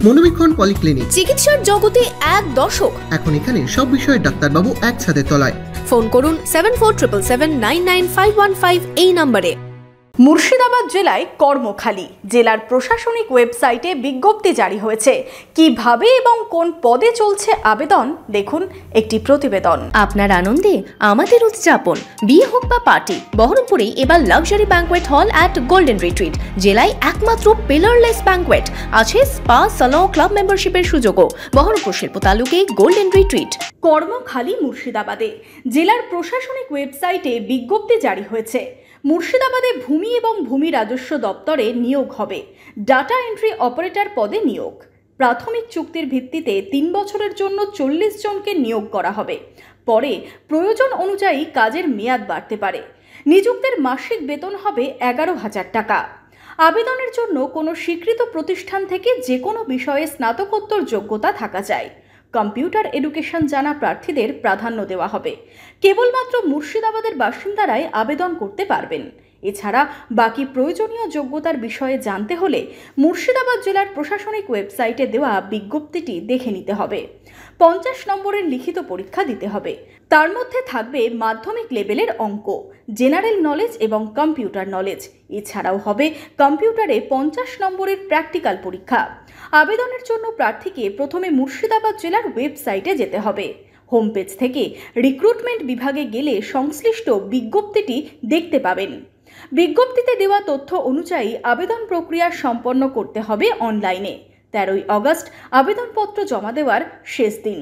মনোবীক্ষণ polyclinic, চিকিৎসার জগতে এক দশক। এখন এখানে সব বিষয়ে ডাক্তারবাবু এক ছাদের তলায়। ফোন করুন 7477799515 এই নম্বরে। মুর্শিদাবাদ জেলায় কর্মখালি। জেলার প্রশাসনিক ওয়েবসাইটে বিজ্ঞপ্তি জারি হয়েছে। কিভাবে এবং কোন পদে চলছে আবেদন, দেখুন একটি প্রতিবেদন। আপনার আনন্দে আমাদের উদযাপন। বিয়ে হোক বা পার্টি, বহরমপুরে এবার luxury banquet hall at golden retreat. জেলায় একমাত্র পিলারলেস ব্যাংকোয়েট, আছে স্পা, সালন, ক্লাব মেম্বারশিপের সুযোগও। বহরমপুর শিল্প তালুকে গোল্ডেন রিট্রিট। কর্মখালি মুর্শিদাবাদে। জেলার প্রশাসনিক ওয়েবসাইটে বিজ্ঞপ্তি জারি হয়েছে। মুর্শিদাবাদে ভূমি এবং ভূমি রাজস্ব দপ্তরে নিয়োগ হবে। ডাটা এন্ট্রি অপারেটর পদে নিয়োগ। প্রাথমিক চুক্তির ভিত্তিতে 3 বছরের জন্য 40 জনকে নিয়োগ করা হবে। পরে প্রয়োজন অনুযায়ী কাজের মেয়াদ বাড়তে পারে। নিযুক্তের মাসিক বেতন হবে 11,000 টাকা। আবেদনের জন্য কোনো স্বীকৃত প্রতিষ্ঠান থেকে যে কোনো বিষয়ে স্নাতকোত্তর যোগ্যতা থাকা চাই। কম্পিউটার এডুকেশন জানা প্রার্থীদের প্রাধান্য দেওয়া হবে। কেবলমাত্র মুর্শিদাবাদের বাসিন্দারাই আবেদন করতে পারবেন। এছাড়া বাকি প্রয়োজনীয় যোগ্যতার বিষয়ে জানতে হলে মুর্শিদাবাদ জেলার প্রশাসনিক ওয়েবসাইটে দেওয়া বিজ্ঞপ্তিটি দেখে নিতে হবে। 50 নম্বরের লিখিত পরীক্ষা দিতে হবে। তার মধ্যে থাকবে মাধ্যমিক লেভেলের অঙ্ক, জেনারেল নলেজ এবং কম্পিউটার নলেজ। এছাড়াও হবে কম্পিউটারে 50 নম্বরের প্র্যাকটিক্যাল পরীক্ষা। আবেদনের জন্য প্রার্থীকে প্রথমে মুর্শিদাবাদ জেলার ওয়েবসাইটে যেতে হবে। হোম পেজ থেকে রিক্রুটমেন্ট বিভাগে গেলে সংশ্লিষ্ট বিজ্ঞপ্তিটি দেখতে পাবেন। বিজ্ঞপ্তিতে দেওয়া তথ্য অনুযায়ী আবেদন প্রক্রিয়া সম্পন্ন করতে হবে অনলাইনে। 13ই আগস্ট আবেদনপত্র জমা দেওয়ার শেষ দিন।